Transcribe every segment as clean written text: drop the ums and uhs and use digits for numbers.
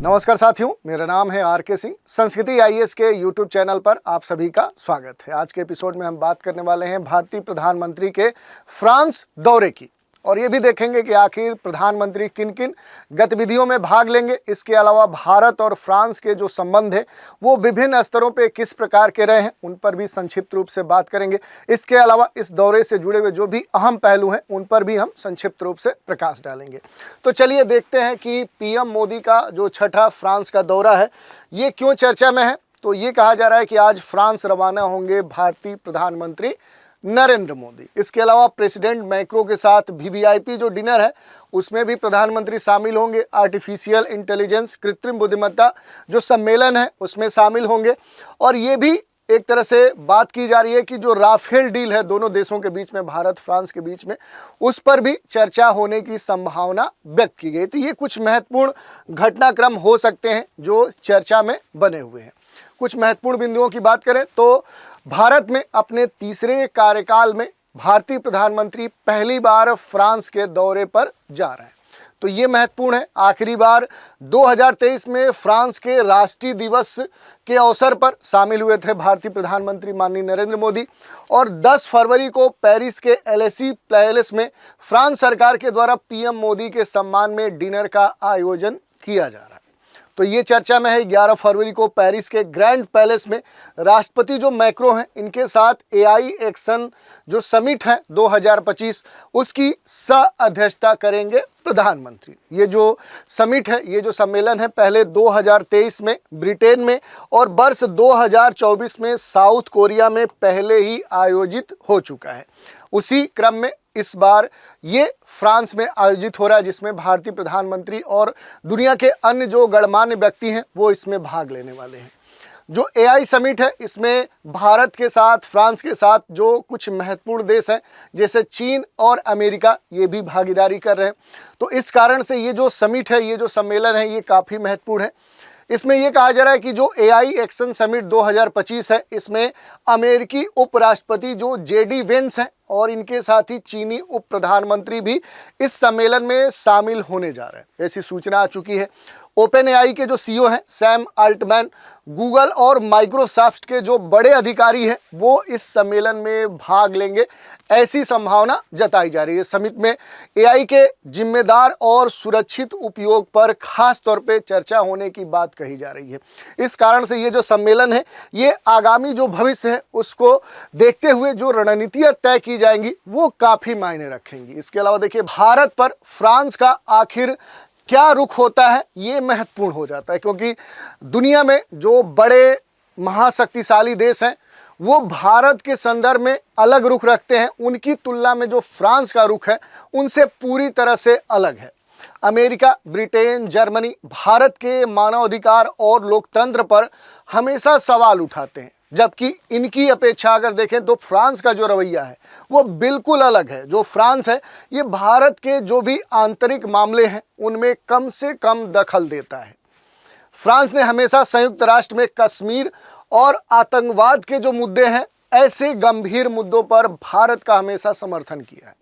नमस्कार साथियों, मेरा नाम है आर के सिंह। संस्कृति आईएएस के यूट्यूब चैनल पर आप सभी का स्वागत है। आज के एपिसोड में हम बात करने वाले हैं भारतीय प्रधानमंत्री के फ्रांस दौरे की, और ये भी देखेंगे कि आखिर प्रधानमंत्री किन किन गतिविधियों में भाग लेंगे। इसके अलावा भारत और फ्रांस के जो संबंध है वो विभिन्न स्तरों पे किस प्रकार के रहे हैं, उन पर भी संक्षिप्त रूप से बात करेंगे। इसके अलावा इस दौरे से जुड़े हुए जो भी अहम पहलू हैं उन पर भी हम संक्षिप्त रूप से प्रकाश डालेंगे। तो चलिए देखते हैं कि पीएम मोदी का जो छठा फ्रांस का दौरा है ये क्यों चर्चा में है। तो ये कहा जा रहा है कि आज फ्रांस रवाना होंगे भारतीय प्रधानमंत्री नरेंद्र मोदी। इसके अलावा प्रेसिडेंट मैक्रो के साथ वीवीआईपी जो डिनर है उसमें भी प्रधानमंत्री शामिल होंगे। आर्टिफिशियल इंटेलिजेंस, कृत्रिम बुद्धिमत्ता जो सम्मेलन है उसमें शामिल होंगे। और ये भी एक तरह से बात की जा रही है कि जो राफेल डील है दोनों देशों के बीच में, भारत फ्रांस के बीच में, उस पर भी चर्चा होने की संभावना व्यक्त की गई। तो ये कुछ महत्वपूर्ण घटनाक्रम हो सकते हैं जो चर्चा में बने हुए हैं। कुछ महत्वपूर्ण बिंदुओं की बात करें तो भारत में अपने तीसरे कार्यकाल में भारतीय प्रधानमंत्री पहली बार फ्रांस के दौरे पर जा रहे हैं। तो ये महत्वपूर्ण है। आखिरी बार 2023 में फ्रांस के राष्ट्रीय दिवस के अवसर पर शामिल हुए थे भारतीय प्रधानमंत्री माननीय नरेंद्र मोदी, और 10 फरवरी को पेरिस के एलएसी पैलेस में फ्रांस सरकार के द्वारा पीएम मोदी के सम्मान में डिनर का आयोजन किया जा रहा है। तो ये चर्चा में है। 11 फरवरी को पेरिस के ग्रैंड पैलेस में राष्ट्रपति जो मैक्रो हैं इनके साथ एआई एक्शन जो समिट है 2025 उसकी सह-अध्यक्षता करेंगे प्रधानमंत्री। ये जो समिट है, ये जो सम्मेलन है, पहले 2023 में ब्रिटेन में और वर्ष 2024 में साउथ कोरिया में पहले ही आयोजित हो चुका है। उसी क्रम में इस बार ये फ्रांस में आयोजित हो रहा है, जिसमें भारतीय प्रधानमंत्री और दुनिया के अन्य जो गणमान्य व्यक्ति हैं वो इसमें भाग लेने वाले हैं। जो एआई समिट है इसमें भारत के साथ, फ्रांस के साथ जो कुछ महत्वपूर्ण देश हैं जैसे चीन और अमेरिका, ये भी भागीदारी कर रहे हैं। तो इस कारण से ये जो समिट है, ये जो सम्मेलन है, ये काफ़ी महत्वपूर्ण है। इसमें यह कहा जा रहा है कि जो एआई एक्शन समिट 2025 है इसमें अमेरिकी उपराष्ट्रपति जो जेडी वेंस हैं और इनके साथ ही चीनी उप प्रधानमंत्री भी इस सम्मेलन में शामिल होने जा रहे हैं, ऐसी सूचना आ चुकी है। ओपन एआई के जो सीईओ हैं सैम अल्टमैन, गूगल और माइक्रोसॉफ्ट के जो बड़े अधिकारी हैं वो इस सम्मेलन में भाग लेंगे, ऐसी संभावना जताई जा रही है। समिट में एआई के जिम्मेदार और सुरक्षित उपयोग पर खास तौर पे चर्चा होने की बात कही जा रही है। इस कारण से ये जो सम्मेलन है ये आगामी जो भविष्य है उसको देखते हुए जो रणनीतियाँ तय की जाएंगी वो काफ़ी मायने रखेंगी। इसके अलावा देखिए, भारत पर फ्रांस का आखिर क्या रुख होता है ये महत्वपूर्ण हो जाता है, क्योंकि दुनिया में जो बड़े महाशक्तिशाली देश हैं वो भारत के संदर्भ में अलग रुख रखते हैं। उनकी तुलना में जो फ्रांस का रुख है उनसे पूरी तरह से अलग है। अमेरिका, ब्रिटेन, जर्मनी भारत के मानवाधिकार और लोकतंत्र पर हमेशा सवाल उठाते हैं, जबकि इनकी अपेक्षा अगर देखें तो फ्रांस का जो रवैया है वो बिल्कुल अलग है। जो फ्रांस है ये भारत के जो भी आंतरिक मामले हैं उनमें कम से कम दखल देता है। फ्रांस ने हमेशा संयुक्त राष्ट्र में कश्मीर और आतंकवाद के जो मुद्दे हैं, ऐसे गंभीर मुद्दों पर भारत का हमेशा समर्थन किया है।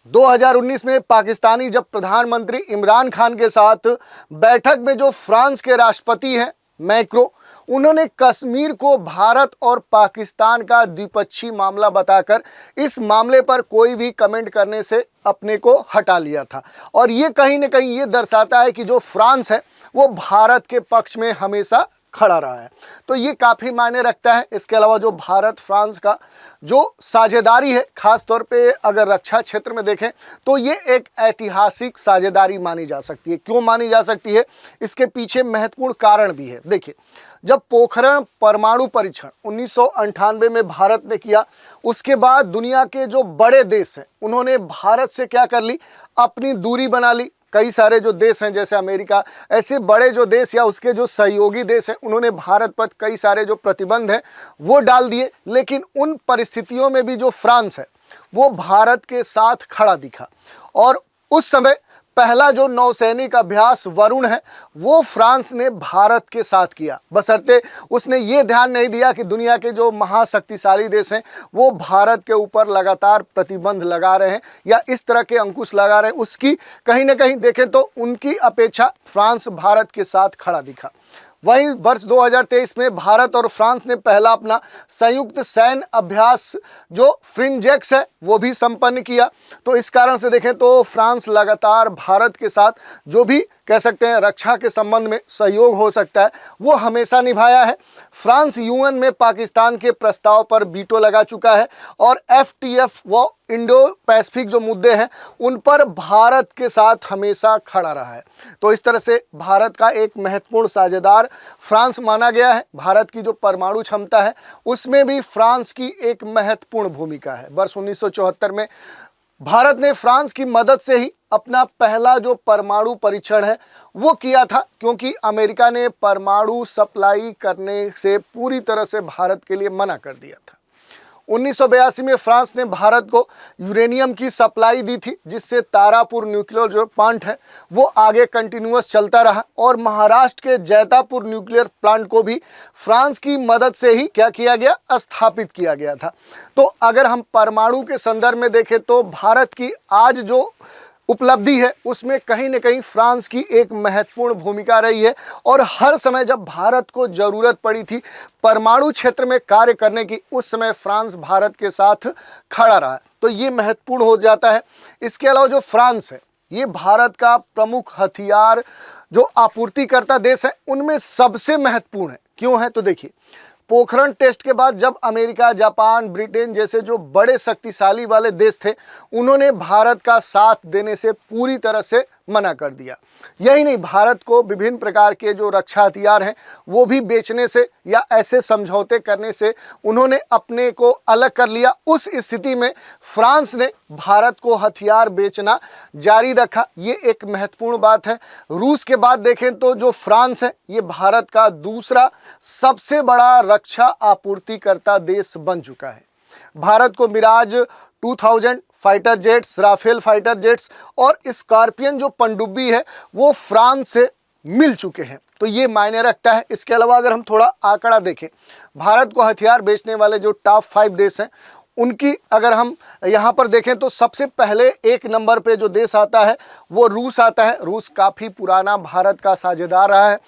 2019 में पाकिस्तानी जब प्रधानमंत्री इमरान खान के साथ बैठक में जो फ्रांस के राष्ट्रपति हैं मैक्रो, उन्होंने कश्मीर को भारत और पाकिस्तान का द्विपक्षीय मामला बताकर इस मामले पर कोई भी कमेंट करने से अपने को हटा लिया था। और ये कहीं ना कहीं ये दर्शाता है कि जो फ्रांस है वो भारत के पक्ष में हमेशा खड़ा रहा है। तो ये काफ़ी मायने रखता है। इसके अलावा जो भारत फ्रांस का जो साझेदारी है, खास तौर पे अगर रक्षा क्षेत्र में देखें तो ये एक ऐतिहासिक साझेदारी मानी जा सकती है। क्यों मानी जा सकती है, इसके पीछे महत्वपूर्ण कारण भी है। देखिए, जब पोखरण परमाणु परीक्षण 1998 में भारत ने किया, उसके बाद दुनिया के जो बड़े देश हैं उन्होंने भारत से क्या कर ली, अपनी दूरी बना ली। कई सारे जो देश हैं जैसे अमेरिका, ऐसे बड़े जो देश या उसके जो सहयोगी देश हैं उन्होंने भारत पर कई सारे जो प्रतिबंध हैं वो डाल दिए। लेकिन उन परिस्थितियों में भी जो फ्रांस है वो भारत के साथ खड़ा दिखा, और उस समय पहला जो नौसैनिक अभ्यास वरुण है वो फ्रांस ने भारत के साथ किया, बशर्ते उसने ये ध्यान नहीं दिया कि दुनिया के जो महाशक्तिशाली देश हैं वो भारत के ऊपर लगातार प्रतिबंध लगा रहे हैं या इस तरह के अंकुश लगा रहे हैं। उसकी कहीं ना कहीं देखें तो उनकी अपेक्षा फ्रांस भारत के साथ खड़ा दिखा। वहीं वर्ष 2023 में भारत और फ्रांस ने पहला अपना संयुक्त सैन्य अभ्यास जो फ्रिंजेक्स है वो भी संपन्न किया। तो इस कारण से देखें तो फ्रांस लगातार भारत के साथ जो भी कह सकते हैं रक्षा के संबंध में सहयोग हो सकता है वो हमेशा निभाया है। फ्रांस यूएन में पाकिस्तान के प्रस्ताव पर वीटो लगा चुका है और एफटीएफ व इंडो पैसिफिक जो मुद्दे हैं उन पर भारत के साथ हमेशा खड़ा रहा है। तो इस तरह से भारत का एक महत्वपूर्ण साझेदार फ्रांस माना गया है। भारत की जो परमाणु क्षमता है उसमें भी फ्रांस की एक महत्वपूर्ण भूमिका है। वर्ष 1974 में भारत ने फ्रांस की मदद से ही अपना पहला जो परमाणु परीक्षण है वो किया था, क्योंकि अमेरिका ने परमाणु सप्लाई करने से पूरी तरह से भारत के लिए मना कर दिया था। 1982 में फ्रांस ने भारत को यूरेनियम की सप्लाई दी थी, जिससे तारापुर न्यूक्लियर जो प्लांट है वो आगे कंटिन्यूअस चलता रहा और महाराष्ट्र के जैतापुर न्यूक्लियर प्लांट को भी फ्रांस की मदद से ही क्या किया गया, स्थापित किया गया था। तो अगर हम परमाणु के संदर्भ में देखें तो भारत की आज जो उपलब्धि है उसमें कहीं न कहीं फ्रांस की एक महत्वपूर्ण भूमिका रही है और हर समय जब भारत को ज़रूरत पड़ी थी परमाणु क्षेत्र में कार्य करने की, उस समय फ्रांस भारत के साथ खड़ा रहा। तो ये महत्वपूर्ण हो जाता है। इसके अलावा जो फ्रांस है ये भारत का प्रमुख हथियार जो आपूर्तिकर्ता देश है उनमें सबसे महत्वपूर्ण है। क्यों है तो देखिए, पोखरण टेस्ट के बाद जब अमेरिका, जापान, ब्रिटेन जैसे जो बड़े शक्तिशाली वाले देश थे उन्होंने भारत का साथ देने से पूरी तरह से मना कर दिया। यही नहीं, भारत को विभिन्न प्रकार के जो रक्षा हथियार हैं वो भी बेचने से या ऐसे समझौते करने से उन्होंने अपने को अलग कर लिया। उस स्थिति में फ्रांस ने भारत को हथियार बेचना जारी रखा। ये एक महत्वपूर्ण बात है। रूस के बाद देखें तो जो फ्रांस है ये भारत का दूसरा सबसे बड़ा रक्षा आपूर्तिकर्ता देश बन चुका है। भारत को Mirage 2000 fighter jets, Rafale fighter jets और स्कॉर्पियन जो पनडुब्बी है वो फ्रांस से मिल चुके हैं। तो ये मायने रखता है। इसके अलावा अगर हम थोड़ा आंकड़ा देखें, भारत को हथियार बेचने वाले जो टॉप 5 देश हैं उनकी अगर हम यहाँ पर देखें तो सबसे पहले 1 नंबर पे जो देश आता है वो रूस आता है। रूस काफ़ी पुराना भारत का साझेदार रहा है।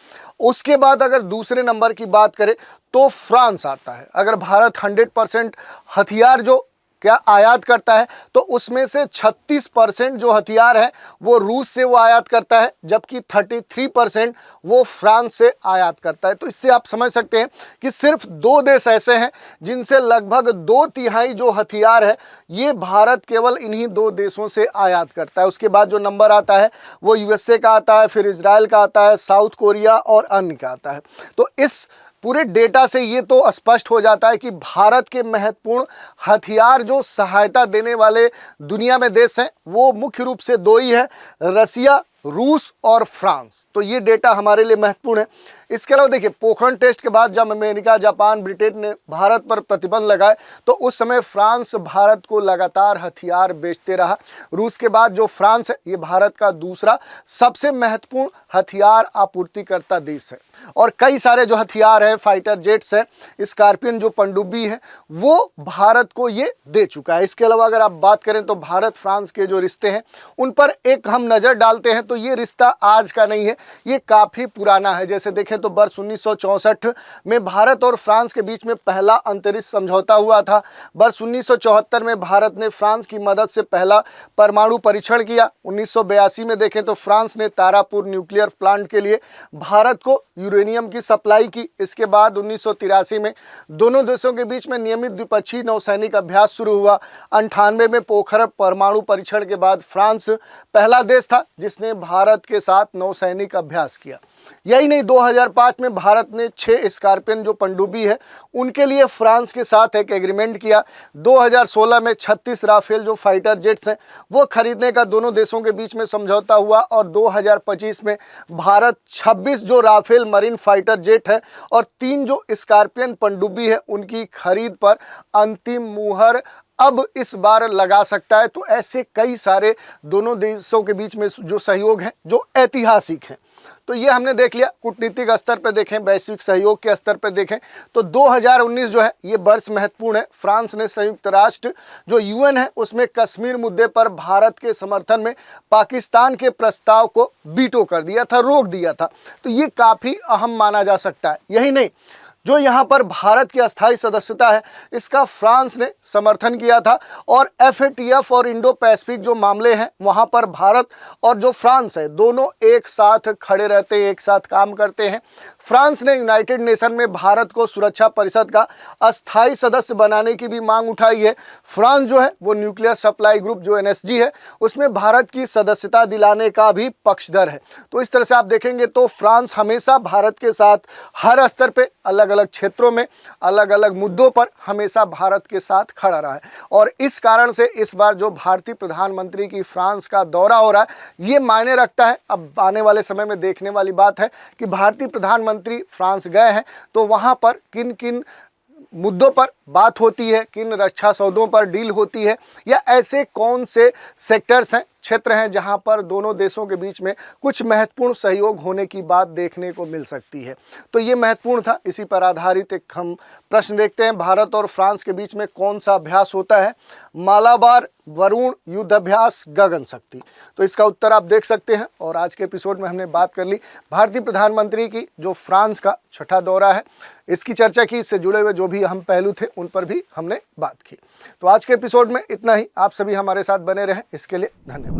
उसके बाद अगर दूसरे नंबर की बात करें तो फ्रांस आता है। अगर भारत 100% हथियार जो क्या आयात करता है तो उसमें से 36% जो हथियार है वो रूस से वो आयात करता है, जबकि 33% वो फ्रांस से आयात करता है। तो इससे आप समझ सकते हैं कि सिर्फ 2 देश ऐसे हैं जिनसे लगभग 2/3 जो हथियार है ये भारत केवल इन्हीं 2 देशों से आयात करता है। उसके बाद जो नंबर आता है वो यूएसए का आता है, फिर इजराइल का आता है, साउथ कोरिया और अन्य का आता है। तो इस पूरे डेटा से ये तो स्पष्ट हो जाता है कि भारत के महत्वपूर्ण हथियार जो सहायता देने वाले दुनिया में देश हैं वो मुख्य रूप से 2 ही है, रसिया, रूस और फ्रांस। तो ये डेटा हमारे लिए महत्वपूर्ण है। इसके अलावा देखिए, पोखरण टेस्ट के बाद जब अमेरिका, जापान, ब्रिटेन ने भारत पर प्रतिबंध लगाए तो उस समय फ्रांस भारत को लगातार हथियार बेचते रहा। रूस के बाद जो फ्रांस है ये भारत का दूसरा सबसे महत्वपूर्ण हथियार आपूर्तिकर्ता देश है और कई सारे जो हथियार है, फाइटर जेट्स है, स्कॉर्पियन जो पनडुब्बी है वो भारत को ये दे चुका है। इसके अलावा अगर आप बात करें तो भारत फ्रांस के जो रिश्ते हैं उन पर एक हम नज़र डालते हैं तो ये रिश्ता आज का नहीं है, ये काफ़ी पुराना है। जैसे देखें तो वर्ष 1964 में भारत और फ्रांस के बीच में पहला अंतरिक्ष समझौता हुआ था। वर्ष 1974 में भारत ने फ्रांस की मदद से पहला परमाणु परीक्षण किया। 1982 में देखें तो फ्रांस ने तारापुर न्यूक्लियर प्लांट के लिए भारत को यूरेनियम की सप्लाई की। इसके बाद 1983 में दोनों देशों के बीच में नियमित द्विपक्षीय नौसैनिक अभ्यास शुरू हुआ। 98 में पोखरण परमाणु परीक्षण के बाद फ्रांस पहला देश था जिसने भारत के साथ नौसैनिक अभ्यास किया। यही नहीं, 2005 में भारत ने 6 स्कॉर्पियन जो पनडुब्बी है उनके लिए फ्रांस के साथ एक एग्रीमेंट किया। 2016 में 36 राफेल जो फाइटर जेट्स हैं वो खरीदने का दोनों देशों के बीच में समझौता हुआ और 2025 में भारत 26 जो राफेल मरीन फाइटर जेट है और 3 जो स्कॉर्पियन पनडुब्बी है उनकी खरीद पर अंतिम मुहर अब इस बार लगा सकता है। तो ऐसे कई सारे दोनों देशों के बीच में जो सहयोग हैं जो ऐतिहासिक हैं। तो ये हमने देख लिया, कूटनीतिक स्तर पर देखें, वैश्विक सहयोग के स्तर पर देखें तो 2019 जो है ये वर्ष महत्वपूर्ण है। फ्रांस ने संयुक्त राष्ट्र जो यूएन है उसमें कश्मीर मुद्दे पर भारत के समर्थन में पाकिस्तान के प्रस्ताव को वीटो कर दिया था, रोक दिया था। तो ये काफ़ी अहम माना जा सकता है। यही नहीं, जो यहाँ पर भारत की अस्थायी सदस्यता है इसका फ्रांस ने समर्थन किया था और FATF और इंडो पैसिफिक जो मामले हैं वहाँ पर भारत और जो फ्रांस है दोनों एक साथ खड़े रहते हैं, एक साथ काम करते हैं। फ्रांस ने यूनाइटेड नेशन में भारत को सुरक्षा परिषद का अस्थायी सदस्य बनाने की भी मांग उठाई है। फ्रांस जो है वो न्यूक्लियर सप्लाई ग्रुप जो NSG है उसमें भारत की सदस्यता दिलाने का भी पक्षधर है। तो इस तरह से आप देखेंगे तो फ्रांस हमेशा भारत के साथ हर स्तर पे अलग अलग क्षेत्रों में अलग अलग मुद्दों पर हमेशा भारत के साथ खड़ा रहा है और इस कारण से इस बार जो भारतीय प्रधानमंत्री की फ्रांस का दौरा हो रहा है ये मायने रखता है। अब आने वाले समय में देखने वाली बात है कि भारतीय प्रधानमंत्री फ्रांस गए हैं तो वहां पर किन किन मुद्दों पर बात होती है, किन रक्षा सौदों पर डील होती है या ऐसे कौन से सेक्टर्स हैं, क्षेत्र हैं जहां पर दोनों देशों के बीच में कुछ महत्वपूर्ण सहयोग होने की बात देखने को मिल सकती है। तो ये महत्वपूर्ण था, इसी पर आधारित एक हम प्रश्न देखते हैं। भारत और फ्रांस के बीच में कौन सा अभ्यास होता है? मालाबार वरुण युद्ध अभ्यास गगन शक्ति। तो इसका उत्तर आप देख सकते हैं। और आज के एपिसोड में हमने बात कर ली भारतीय प्रधानमंत्री की जो फ्रांस का 6ठा दौरा है, इसकी चर्चा की, इससे जुड़े हुए जो भी अहम पहलू थे उन पर भी हमने बात की। तो आज के एपिसोड में इतना ही। आप सभी हमारे साथ बने रहें, इसके लिए धन्यवाद।